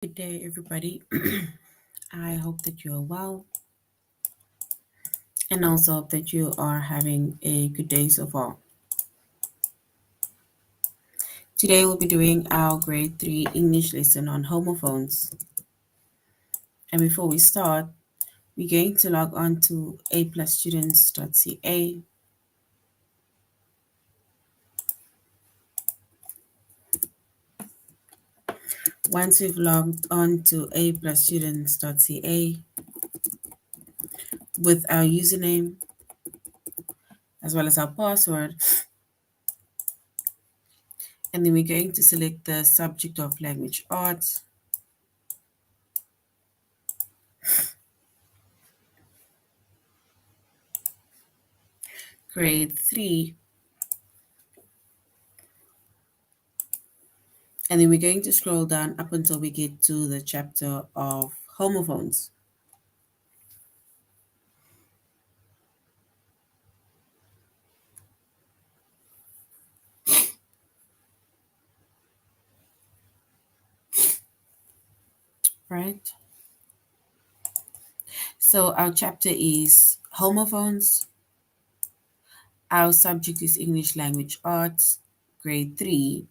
Good day, everybody. I hope that you are well and also hope that you are having a good day so far. Today, we'll be doing our grade 3 English lesson on homophones. And before we start, we're going to log on to aplusstudents.ca. Once we've logged on to aplusstudents.ca with our username as well as our password, and then we're going to select the subject of language arts. Grade 3, and then we're going to scroll down up until we get to the chapter of homophones. Right? So our chapter is homophones. Our subject is English language arts, grade 3.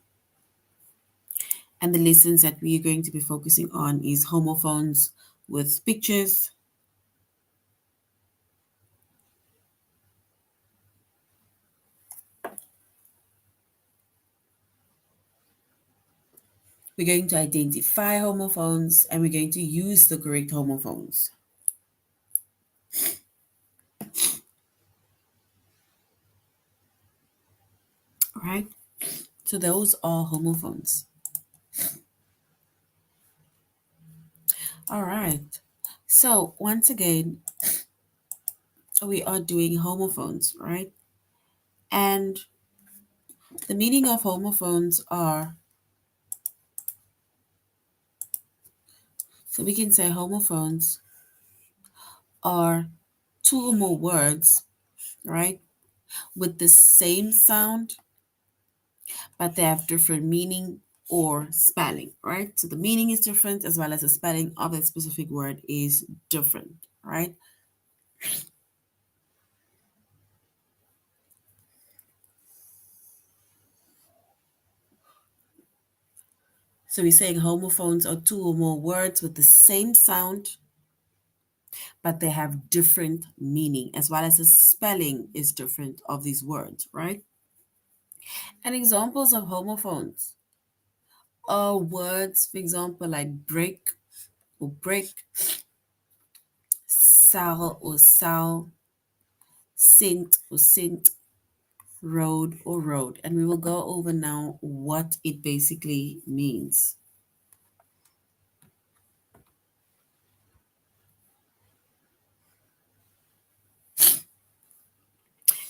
And the lessons that we are going to be focusing on is homophones with pictures. We're going to identify homophones and we're going to use the correct homophones. All right? So those are homophones. All right. So once again, we are doing homophones, right? And the meaning of homophones are, so we can say homophones are two or more words, right, with the same sound, but they have different meaning or spelling, right? So the meaning is different as well as the spelling of that specific word is different, right? So we're saying homophones are two or more words with the same sound, but they have different meaning as well as the spelling is different of these words, right? And examples of homophones are words, for example, like break or break, sal or sal, scent or scent, road or road. And we will go over now what it basically means.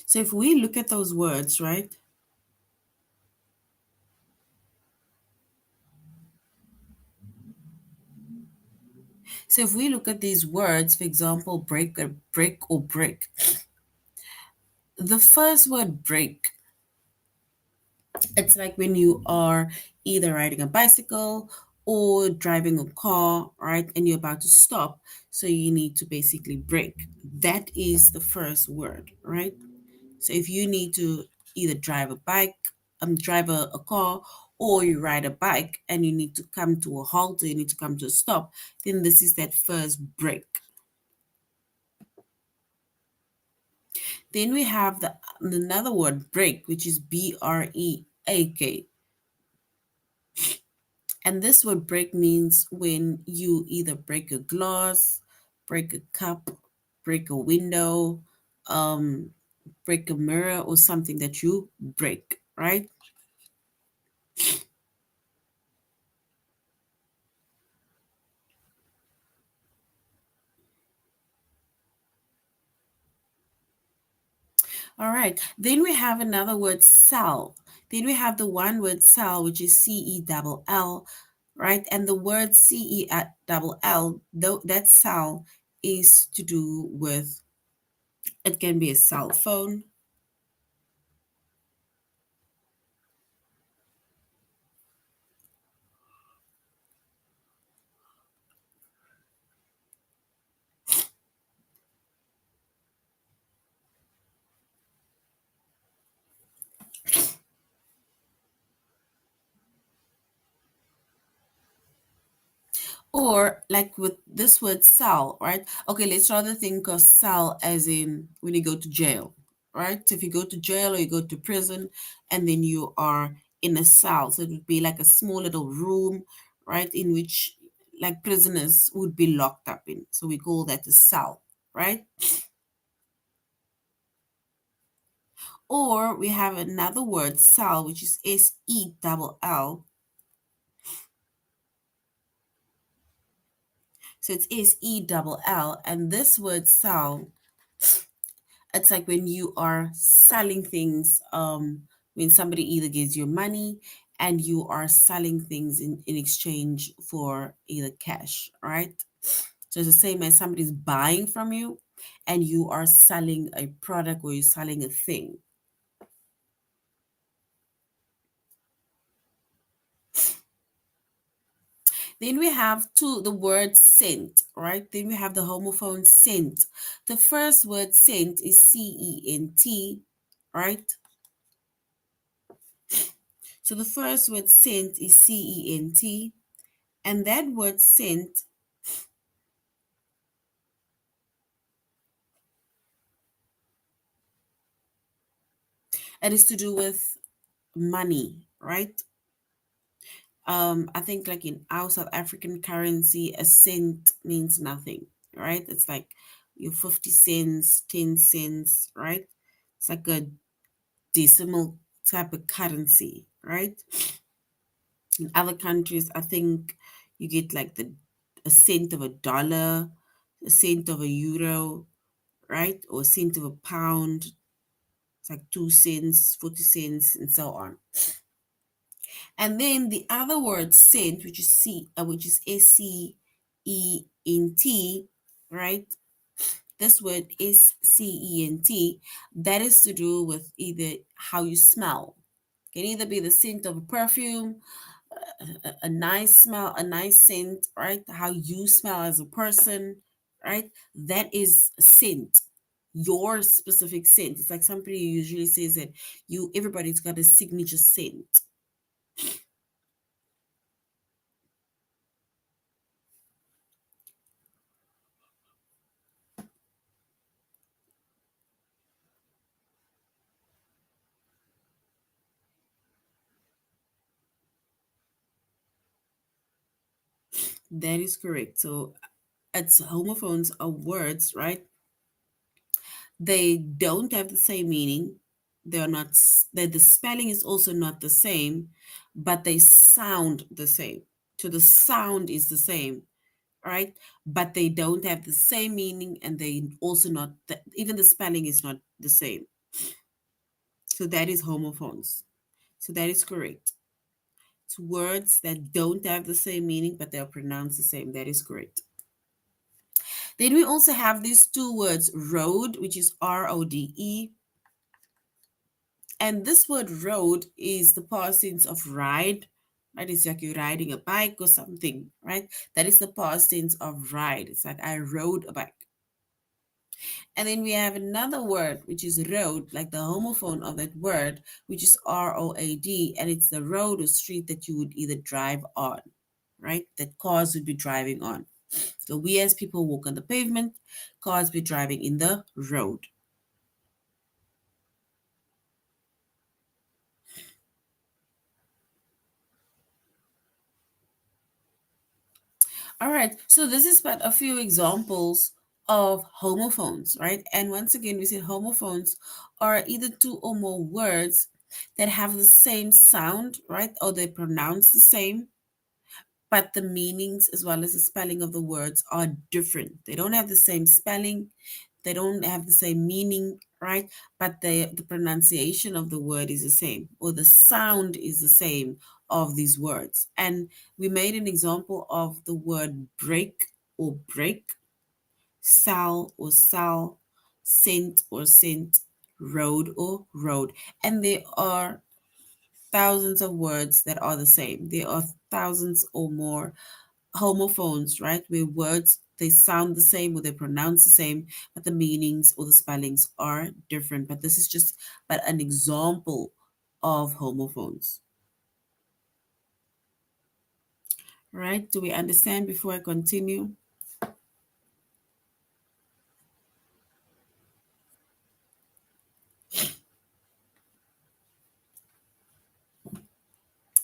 So if we look at those words, right? So if we look at these words, for example, break or break, the first word break, it's like when you are either riding a bicycle or driving a car, right? And you're about to stop. So you need to basically brake. That is the first word, right? So if you need to either drive a bike, drive a car, or you ride a bike and you need to come to a halt or you need to come to a stop, then this is that first brake. Then we have the another word break, which is break. And this word break means when you either break a glass, break a cup, break a window, um, break a mirror, or something that you break, right? All right. Then we have another word sell. Then we have the one word sell, which is CELL, right? And the word CELL, though that sell is to do with, it can be a cell phone. Or like with this word cell, right? Okay, let's rather think of cell as in when you go to jail, right? So if you go to jail or you go to prison and then you are in a cell, so it would be like a small little room, right? In which like prisoners would be locked up in. So we call that a cell, right? Or we have another word, cell, which is S-E-double-L. So it's S-E-double-L. And this word cell, it's like when you are selling things, when somebody either gives you money and you are selling things in exchange for either cash, right? So it's the same as somebody's buying from you and you are selling a product or you're selling a thing. Then we have the word scent, right? Then we have the homophone scent. The first word scent is C-E-N-T, right? So the first word scent is C-E-N-T. And that word scent, it is to do with money, right? I think like in our South African currency, a cent means nothing, right? It's like your 50 cents, 10 cents, right? It's like a decimal type of currency, right? In other countries, I think you get like a cent of a dollar, a cent of a euro, right? Or a cent of a pound. It's like 2 cents, 40 cents, and so on. And then the other word cent, which is S-C-E-N-T, right? This word is C-E-N-T. That is to do with either how you smell. It can either be the scent of a perfume, a nice smell, a nice scent, right? How you smell as a person, right? That is a scent. Your specific scent. It's like somebody usually says that everybody's got a signature scent. That is correct. So it's homophones are words, right? They don't have the same meaning. They're not the spelling is also not the same, but they sound the same. So the sound is the same, right? But they don't have the same meaning and they also not even the spelling is not the same. So that is homophones. So that is correct. It's words that don't have the same meaning, but they are pronounced the same. That is correct. Then we also have these two words, road, which is R-O-D-E. And this word road is the past tense of ride, right? It's like you're riding a bike or something, right? That is the past tense of ride. It's like I rode a bike. And then we have another word, which is road, like the homophone of that word, which is R-O-A-D. And it's the road or street that you would either drive on, right? That cars would be driving on. So we as people walk on the pavement, cars be driving in the road. All right, so this is but a few examples of homophones, right? And once again, we said homophones are either two or more words that have the same sound, right? Or they pronounce the same, but the meanings as well as the spelling of the words are different. They don't have the same spelling, they don't have the same meaning, right? But the pronunciation of the word is the same, or the sound is the same of these words. And we made an example of the word break or break, sell or sell, scent or scent, road or road. And there are thousands of words that are the same. There are thousands or more homophones, right? Where words they sound the same or they pronounce the same, but the meanings or the spellings are different. But this is just but an example of homophones. All right, do we understand before I continue?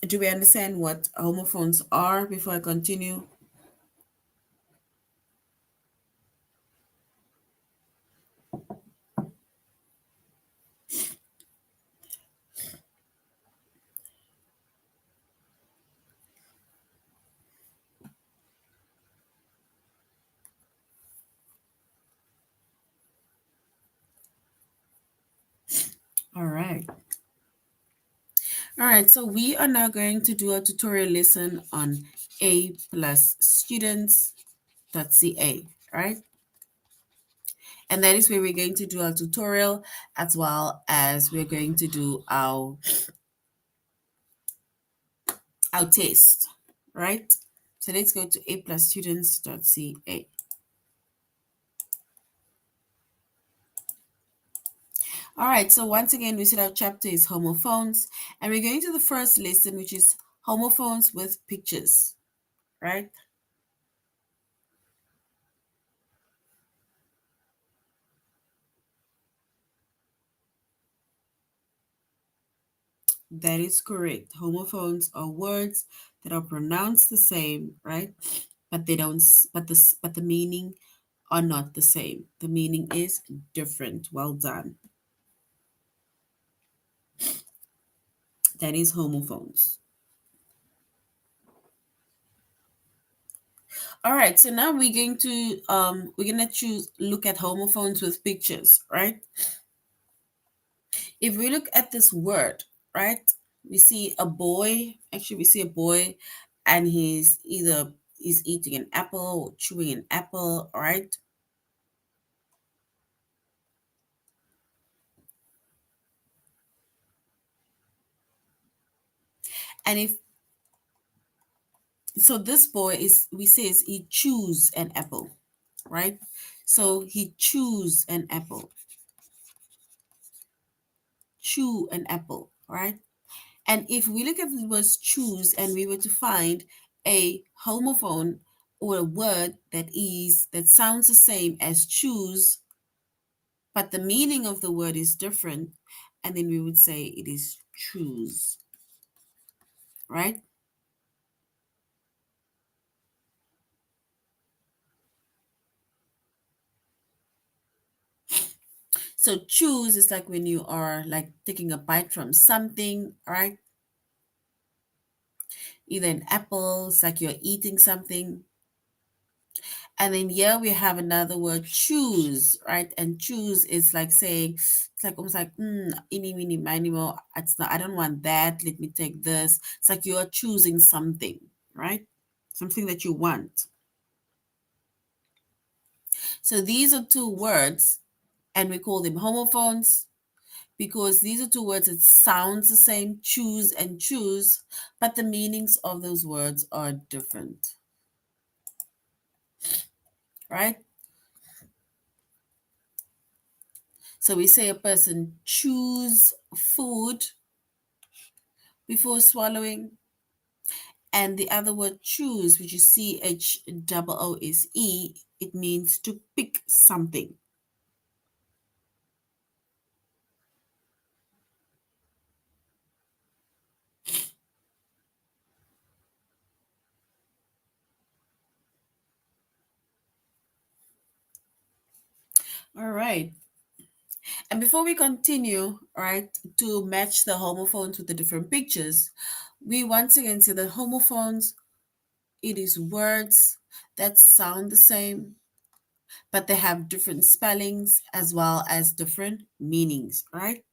Do we understand what homophones are before I continue? All right. All right, so we are now going to do a tutorial lesson on A plus students.ca, right? And that is where we're going to do our tutorial as well as we're going to do our test, right? So let's go to A plus students.ca. All right, so once again, we said our chapter is homophones, and we're going to the first lesson, which is homophones with pictures, right? That is correct. Homophones are words that are pronounced the same, right? But they don't, but the meaning are not the same. The meaning is different. Well done. That is homophones. All right, so now we're gonna choose look at homophones with pictures, right? If we look at this word, right, we see a boy. Actually, we see a boy, and he's eating an apple or chewing an apple, right? And if so, this boy is we says he chews an apple, right? So he chews an apple, chew an apple, right? And if we look at the word choose and we were to find a homophone or a word that sounds the same as choose, but the meaning of the word is different, and then we would say it is choose, right? So choose is like when you are like taking a bite from something, right? Either an apple, it's like you're eating something. And then here we have another word, choose, right? And choose is like saying, it's like almost like, any, mini, miny, mo. It's not, I don't want that. Let me take this. It's like you are choosing something, right? Something that you want. So these are two words, and we call them homophones because these are two words that sounds the same, choose and choose, but the meanings of those words are different, right? So we say a person choose food before swallowing, and the other word choose, which is CHOOSE, it means to pick something. All right. And before we continue, all right, to match the homophones with the different pictures, we once again say that homophones, it is words that sound the same, but they have different spellings as well as different meanings, right?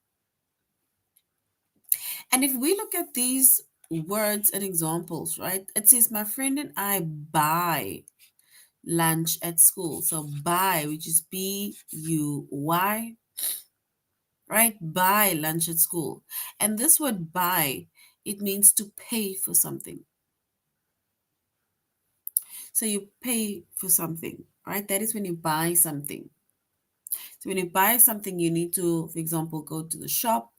And if we look at these words and examples, right, it says, my friend and I buy lunch at school. So buy, which is BUY, right? Buy lunch at school. And this word buy, it means to pay for something. So you pay for something, right? That is when you buy something. So when you buy something, you need to, for example, go to the shop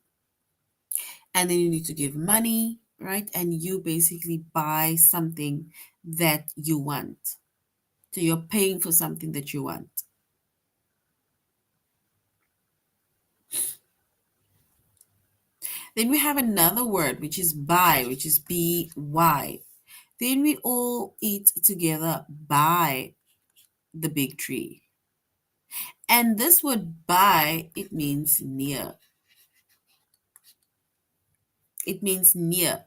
and then you need to give money, right? And you basically buy something that you want. So you're paying for something that you want. Then we have another word, which is buy, which is B-Y. Then we all eat together by the big tree. And this word by, it means near. It means near,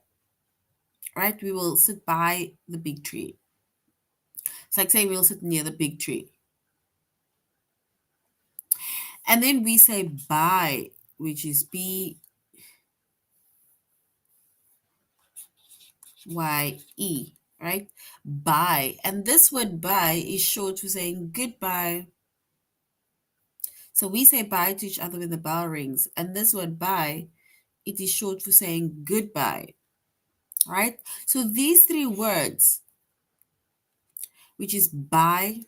right? We will sit by the big tree. It's like saying we'll sit near the big tree. And then we say by, which is B-Y-E, right? Bye. And this word bye is short for saying goodbye. So we say bye to each other when the bell rings. And this word bye, it is short for saying goodbye, right? So these three words, which is bye,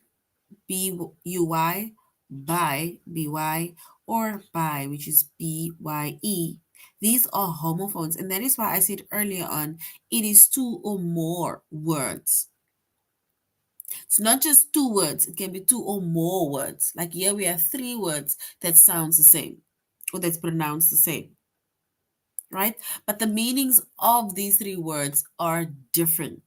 B-U-Y, by, B-Y, or by, which is B-Y-E. These are homophones. And that is why I said earlier on, it is two or more words. It's not just two words, it can be two or more words. Like here we have three words that sounds the same or that's pronounced the same, right? But the meanings of these three words are different.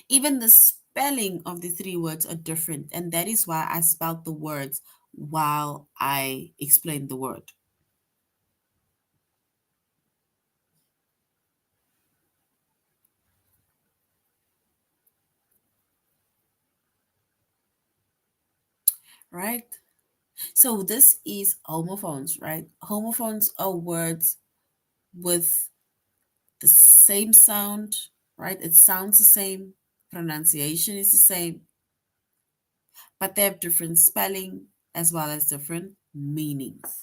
Even the spelling of the three words are different, and that is why I spelled the words while I explained the word. Right? So this is homophones, right? Homophones are words with the same sound, right? It sounds the same, pronunciation is the same, but they have different spelling as well as different meanings.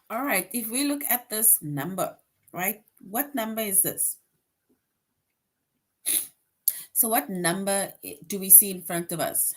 All right, if we look at this number, right? What number is this? So what number do we see in front of us?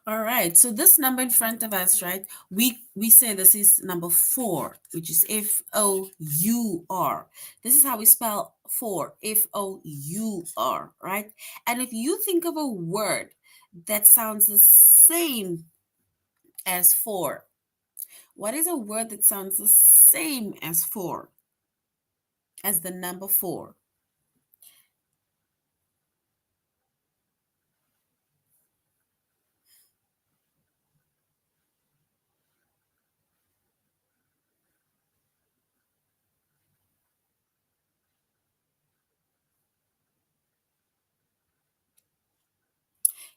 All right, so this number in front of us, right? We say this is number 4, which is F-O-U-R. This is how we spell 4, F-O-U-R, right? And if you think of a word that sounds the same as 4, what is a word that sounds the same as 4, as the number 4?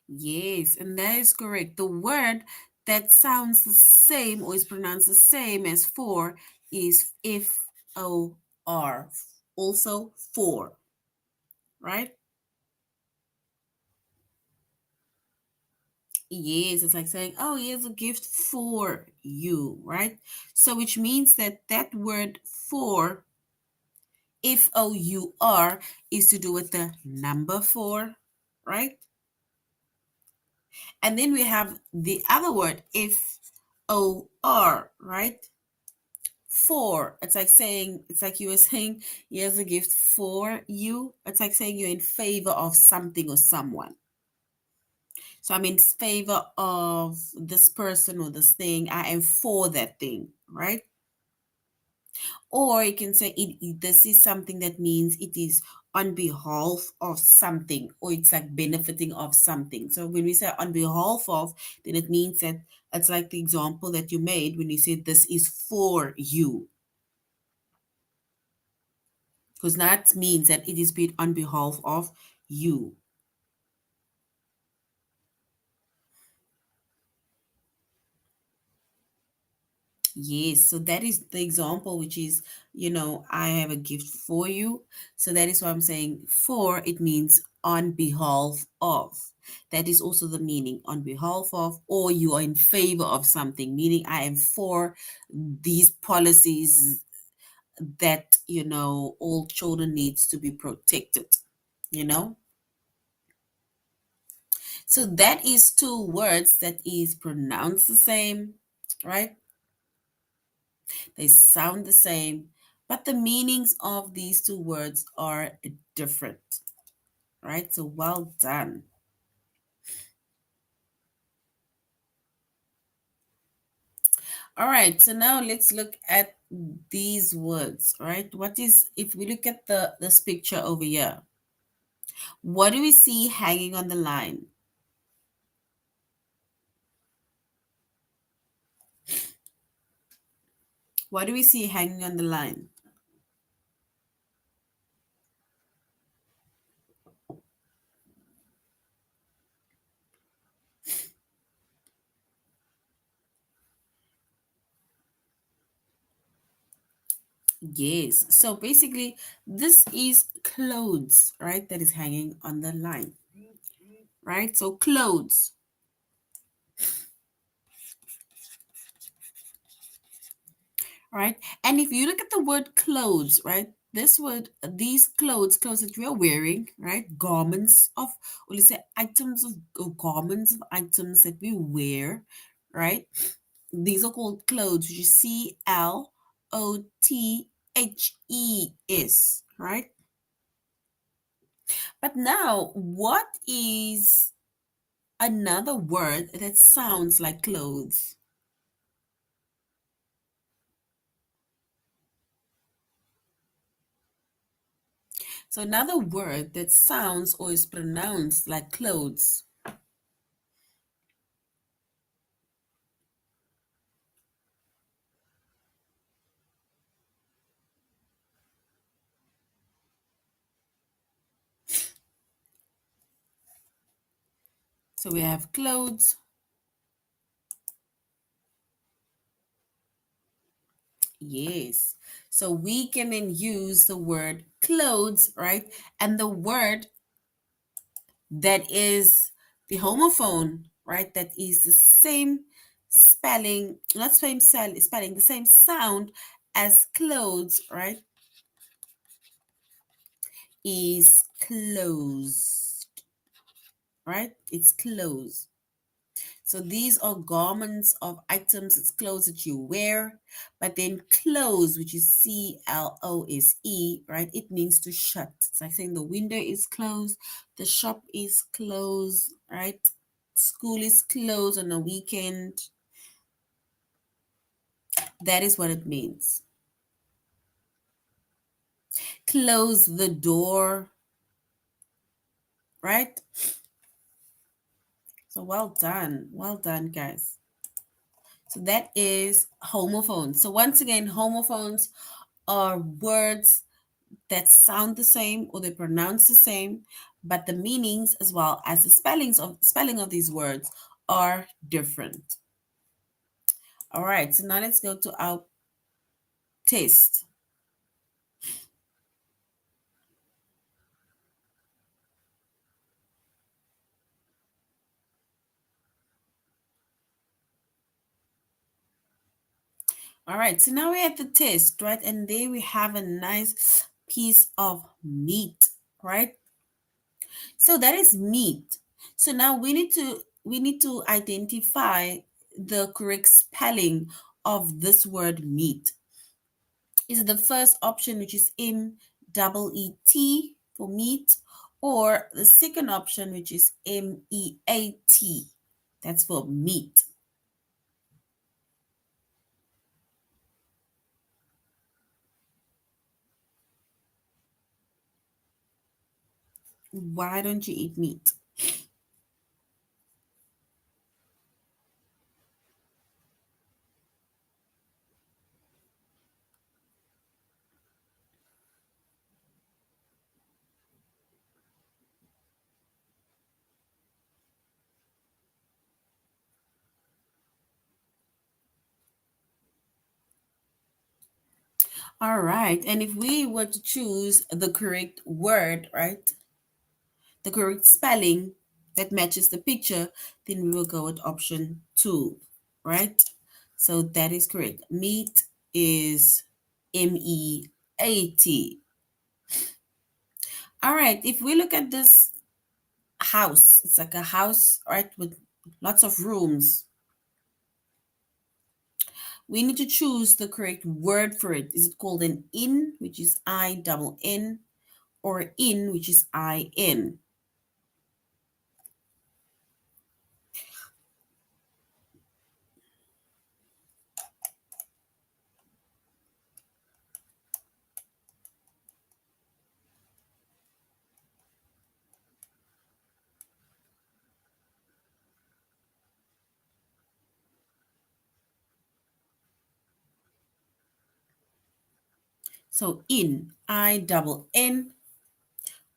Yes, and that is correct. The word that sounds the same or is pronounced the same as 4 is F-O-R. Also 4, right? Yes, it's like saying, oh, here's a gift for you, right? So which means that that word for, F-O-U-R, is to do with the number 4, right? And then we have the other word, F-O-R, right? For, it's like saying, it's like you were saying, here's a gift for you. It's like saying you're in favor of something or someone. So I'm in favor of this person or this thing. I am for that thing, right? Or you can say this is something that means it is on behalf of something, or it's like benefiting of something. So when we say on behalf of, then it means that it's like the example that you made when you said this is for you, because that means that it is paid on behalf of you. Yes, so that is the example, which is, I have a gift for you. So that is why I'm saying for, it means on behalf of. That is also the meaning, on behalf of, or you are in favor of something, meaning I am for these policies that, all children needs to be protected, you know? So that is two words that is pronounced the same, right? They sound the same, but the meanings of these two words are different, right? So well done. All right, so now let's look at these words, right? What is, if we look at this picture over here, what do we see hanging on the line? What do we see hanging on the line? Yes. So basically, this is clothes, right? That is hanging on the line, right? So clothes, right? And if you look at the word clothes, right? This word, these clothes that we are wearing, right? Garments of, or let's say items of, or garments of items that we wear, right? These are called clothes, which is CLOTHES, right? But now, what is another word that sounds like clothes? So another word that sounds or is pronounced like clothes. So we have clothes. Yes. So we can then use the word clothes, right? And the word that is the homophone, right? That is the same spelling, not same spelling, the same sound as clothes, right? Is closed, right? It's clothes. So these are garments of items, it's clothes that you wear. But then close, which is CLOSE, right? It means to shut. It's like saying the window is closed, the shop is closed, right? School is closed on a weekend. That is what it means. Close the door, right? So well done. Well done, guys. So that is homophones. So once again, homophones are words that sound the same or they pronounce the same, but the meanings as well as the spelling of these words are different. All right, so now let's go to our test. All right, so now we're at the test, right? And there we have a nice piece of meat, right? So that is meat. So now we need to identify the correct spelling of this word meat. Is it the first option, which is MEET for meat, or the second option, which is MEAT? That's for meat. Why don't you eat meat? All right. And if we were to choose the correct word, right, the correct spelling that matches the picture, then we will go with option two, right? So that is correct. Meat is MEAT. All right. If we look at this house, it's like a house, right, with lots of rooms. We need to choose the correct word for it. Is it called an inn, which is I double N, or in, which is IN? So in, I double N,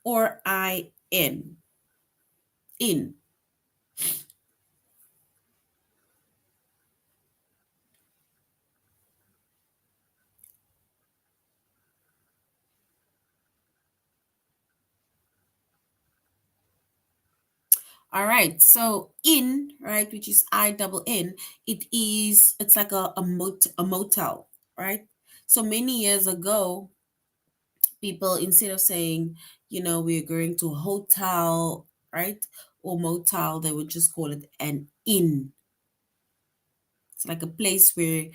or IN, in. All right, so in, right, which is I double N, it's like a motel, right? So many years ago, people, instead of saying, we're going to a hotel, right, or motel, they would just call it an inn. It's like a place where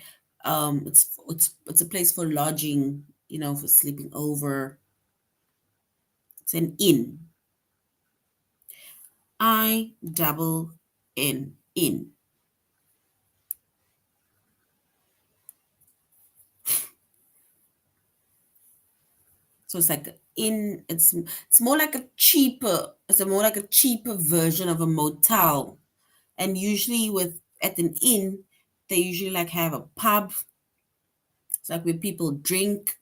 it's a place for lodging, for sleeping over. It's an inn. I double N, in. So it's like in it's more like a cheaper, it's a more like a cheaper version of a motel. And usually with at an inn, they usually like have a pub. It's like where people drink,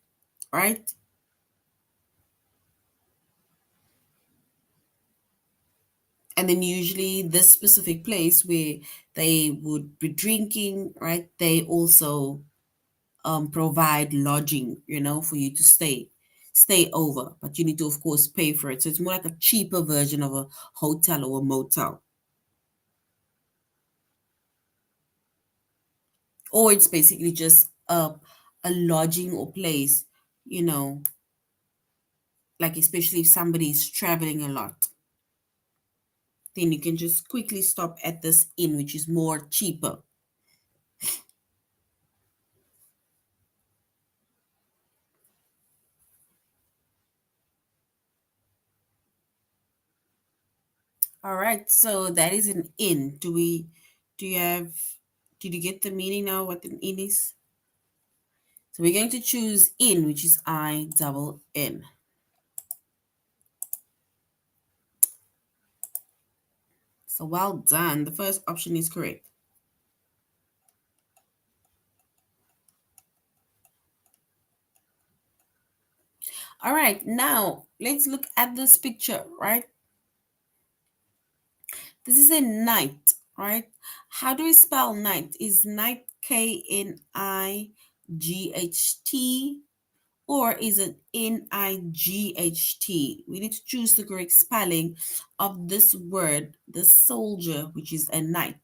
right? And then usually this specific place where they would be drinking, right? They also provide lodging, for you to stay over. But you need to, of course, pay for it. So it's more like a cheaper version of a hotel or a motel. Or it's basically just a lodging or place, you know, like especially if somebody is traveling a lot, then you can just quickly stop at this inn, which is more cheaper. All right, so that is an inn. Do you have, did you get the meaning now what an inn is? So we're going to choose in, which is I double N. So well done. The first option is correct. All right, now let's look at this picture, right? This is a knight, right? How do we spell knight? Is knight Knight, or is it Night? We need to choose the correct spelling of this word, the soldier, which is a knight.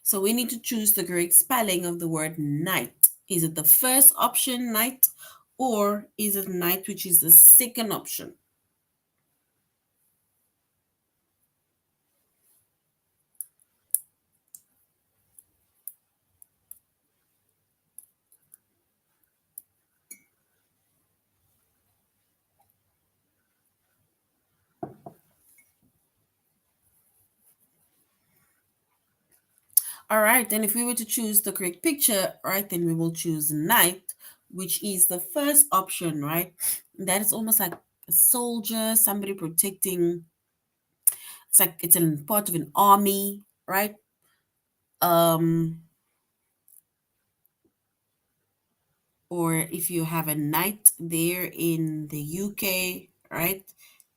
So we need to choose the correct spelling of the word night. Is it the first option, night, or is it night, which is the second option? All right, then if we were to choose the correct picture, right, then we will choose night, which is the first option, right? That is almost like a soldier, somebody protecting. It's like it's a part of an army, right? Um, or if you have a knight there in the UK, right?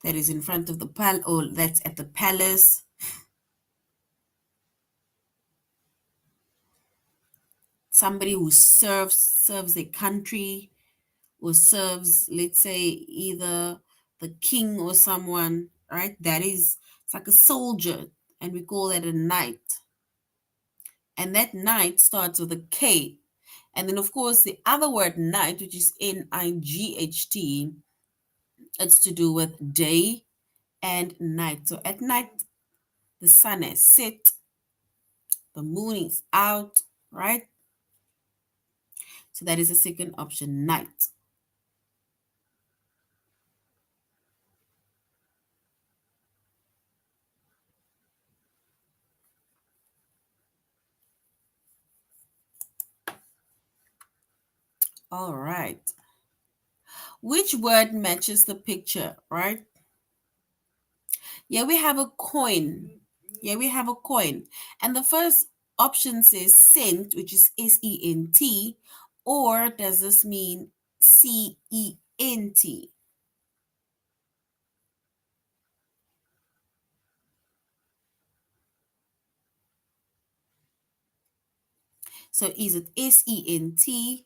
That is in front of the or that's at the palace. Somebody who serves their country, or serves, let's say, either the king or someone, right? That is, it's like a soldier, and we call that a knight. And that knight starts with a K. And then, of course, the other word night, which is Night, it's to do with day and night. So at night, the sun has set, the moon is out, right? So that is the second option, night. All right. Which word matches the picture, right? Yeah, we have a coin. Yeah, we have a coin. And the first option says cent, which is SENT, or does this mean CENT? So is it SENT,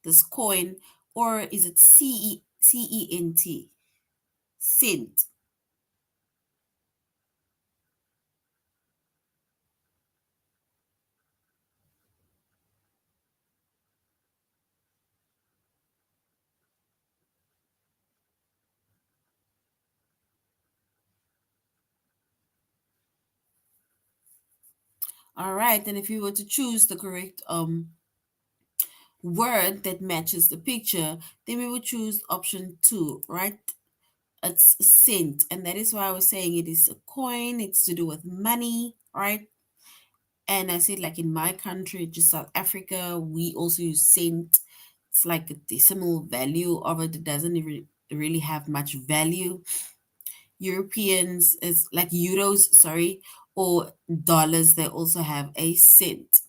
this coin, or is it CENT, cent? All right, and if you were to choose the correct word that matches the picture, then we would choose option two, right? It's cent, and that is why I was saying it is a coin. It's to do with money, right? And I said, like in my country, just South Africa, we also use cent. It's like a decimal value of it. It doesn't even really have much value. Europeans is like euros, sorry, or dollars. They also have a cent.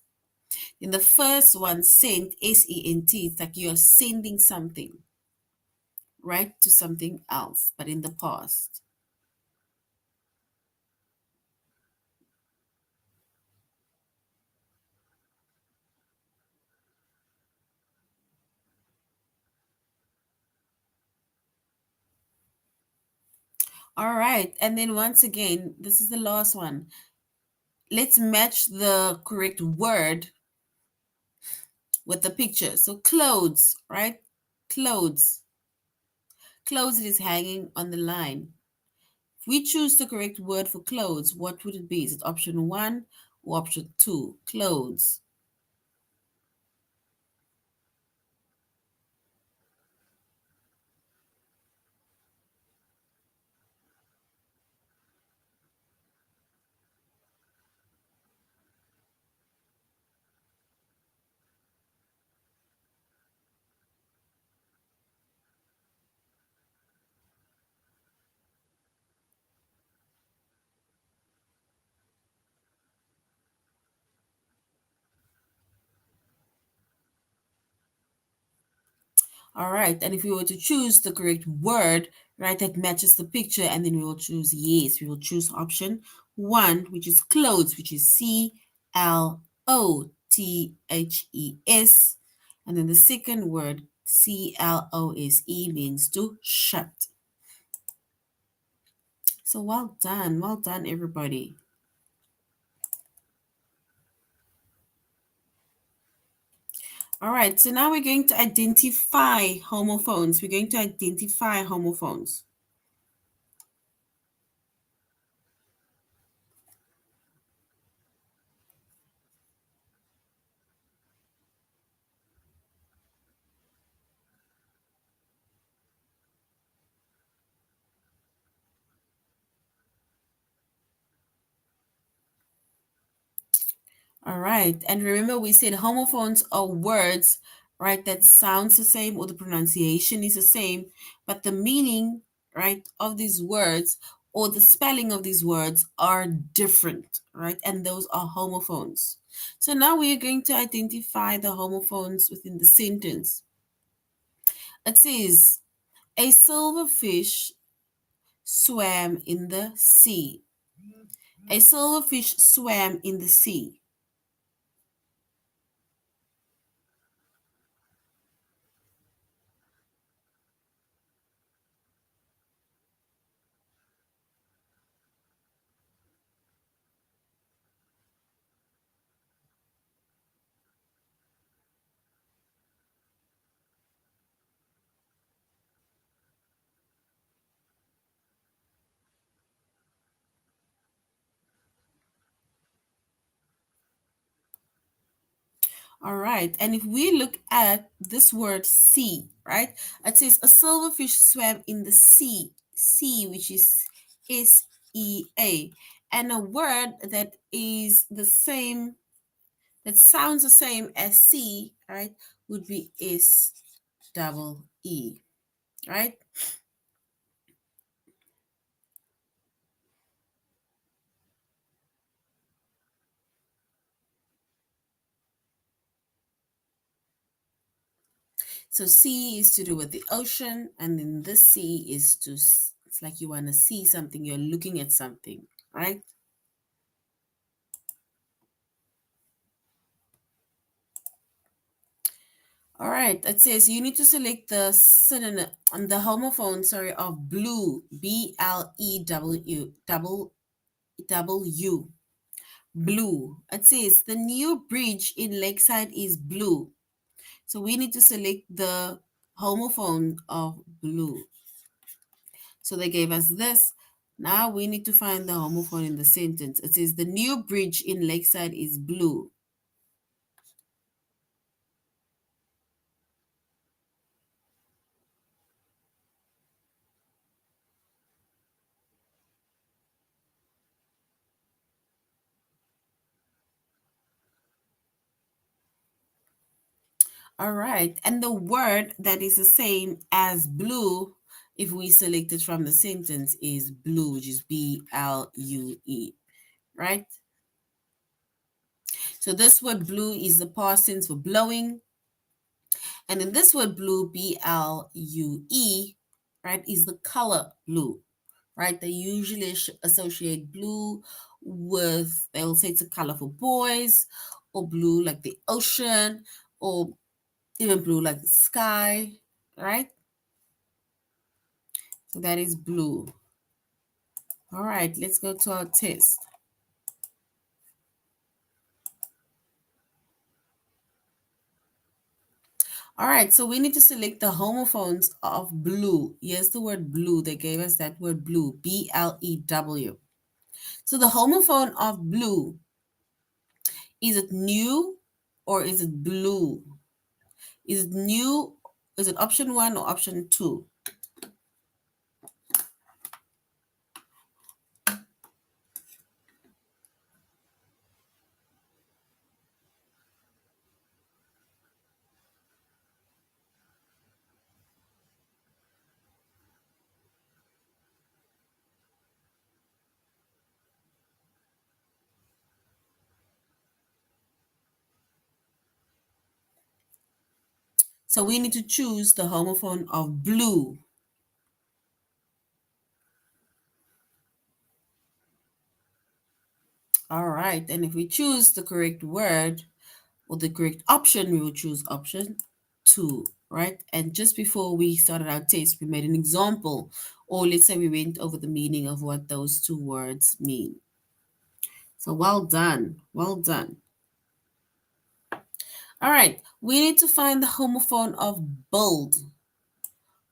In the first one, cent, SENT, it's like you're sending something, right, to something else, but in the past. All right. And then once again, this is the last one. Let's match the correct word with the picture. So clothes, right? Clothes. Clothes is hanging on the line. If we choose the correct word for clothes, what would it be? Is it option one or option two? Clothes. All right. And if we were to choose the correct word, right, that matches the picture, and then we will choose yes, we will choose option one, which is clothes, which is CLOTHES. And then the second word, CLOSE, means to shut. So well done, everybody. All right, so now we're going to identify homophones. We're going to identify homophones. All right. And remember, we said homophones are words, right, that sounds the same or the pronunciation is the same, but the meaning, right, of these words or the spelling of these words are different, right? And those are homophones. So now we are going to identify the homophones within the sentence. It says, a silverfish swam in the sea. A silverfish swam in the sea. All right. And if we look at this word sea, right? It says a silverfish swam in the sea, sea, which is SEA. And a word that is the same, that sounds the same as sea, right, would be SEE, right? So sea is to do with the ocean, and then this sea is to, it's like you want to see something, you're looking at something, right? All right, it says you need to select the synonym on the homophone, sorry, of blue, BLEW, blue. It says the new bridge in Lakeside is blue. So we need to select the homophone of blue. So they gave us this. Now we need to find the homophone in the sentence. It says the new bridge in Lakeside is blue. All right. And the word that is the same as blue, if we select it from the sentence, is blue, which is BLUE, right? So this word blue is the past tense for blowing. And in this word blue, BLUE, right, is the color blue, right? They usually associate blue with, they'll say it's a color for boys, or blue like the ocean, or even blue like the sky, right? So that is blue. All right, let's go to our test. All right, so we need to select the homophones of blue. Here's the word blue. They gave us that word blue, BLEW. So the homophone of blue, is it new or is it blue? Is it new? Is it option one or option two? So we need to choose the homophone of blue. All right, and if we choose the correct word or the correct option, we will choose option two, right? And just before we started our test, we made an example, or let's say we went over the meaning of what those two words mean. So well done, well done. All right, we need to find the homophone of bold.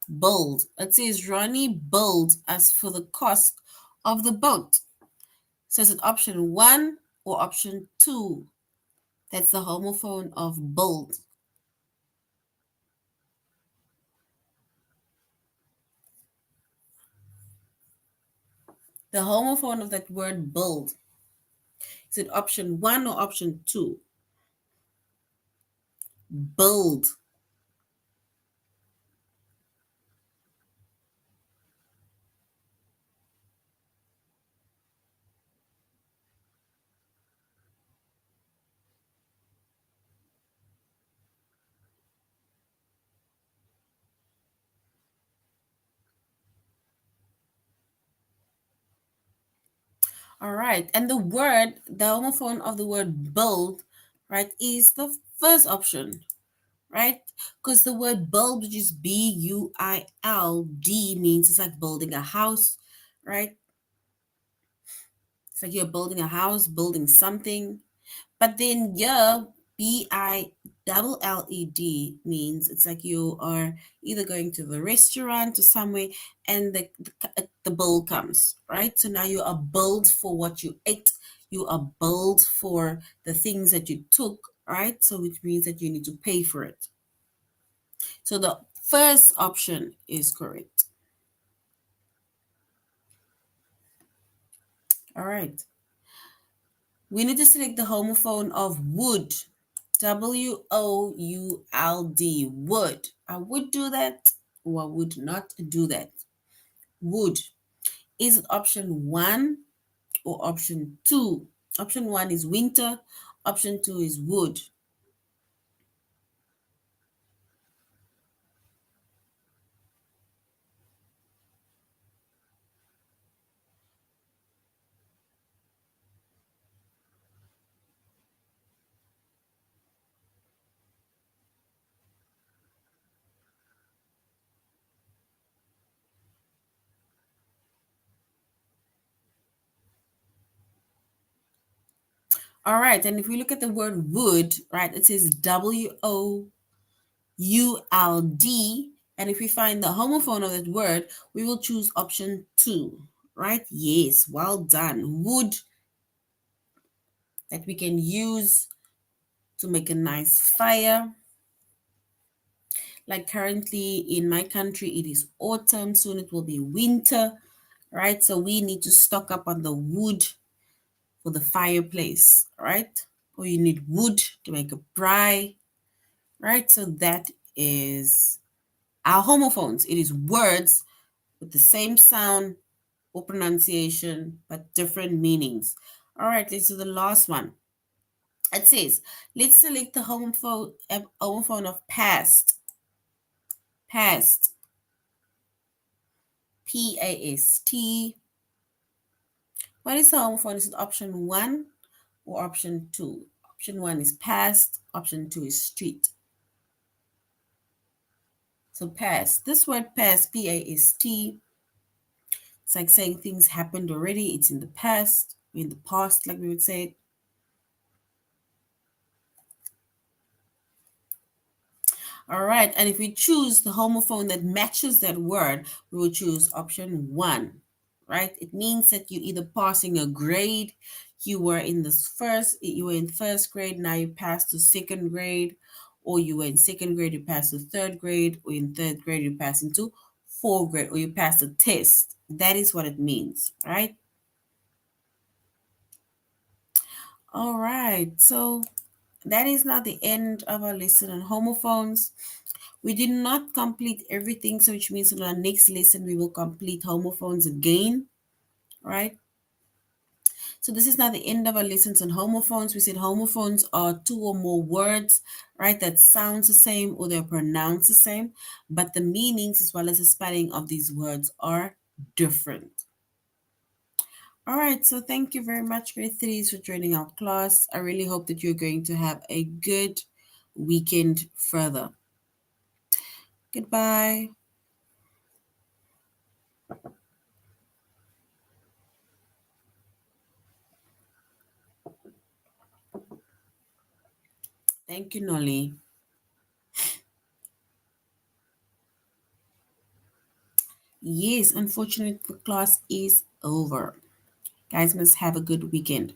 Bold. It says Ronnie bowled as for the cost of the boat. So is it option one or option two? That's the homophone of bold. The homophone of that word bold Is it option one or option two? Build. All right. And the homophone of the word build, right, is the first option, right? Because the word build, which is build, means it's like building a house, right? It's like you're building a house, building something. But then yeah, BILLED means it's like you are either going to the restaurant or somewhere and the bill comes, right? So now you are billed for what you ate, you are billed for the things that you took, right? So which means that you need to pay for it. So the first option is correct. All right. We need to select the homophone of would. WOULD. Would. I would do that or I would not do that. Would. Is it option one or option two? Option one is winter. Option two is would. All right. And if we look at the word would, right, it says WOULD. And if we find the homophone of that word, we will choose option two, right? Yes, well done. Would, that we can use to make a nice fire. Like currently in my country, it is autumn, soon it will be winter, right? So we need to stock up on the wood for the fireplace, right? Or you need wood to make a braai, right? So that is our homophones. It is words with the same sound or pronunciation, but different meanings. All right, let's do the last one. It says, let's select the homophone of past. Past. PAST. What is the homophone? Is it option one or option two? Option one is past, option two is street. So past. This word past, PAST, it's like saying things happened already. It's in the past, in the past, like we would say it. All right. And if we choose the homophone that matches that word, we will choose option one, right? It means that you either passing a grade, you were in first grade, now you passed to second grade, or you were in second grade, you passed to third grade, or in third grade, you pass into fourth grade, or you passed a test. That is what it means, right? All right. So that is now the end of our lesson on homophones. We did not complete everything, so which means on our next lesson we will complete homophones again, right? So this is now the end of our lessons on homophones. We said homophones are two or more words, right, that sounds the same or they're pronounced the same, but the meanings as well as the spelling of these words are different. All right, so thank you very much, grade threes, for joining our class. I really hope that you're going to have a good weekend further. Goodbye. Thank you, Nolly. Yes, unfortunately, the class is over. Guys, must have a good weekend.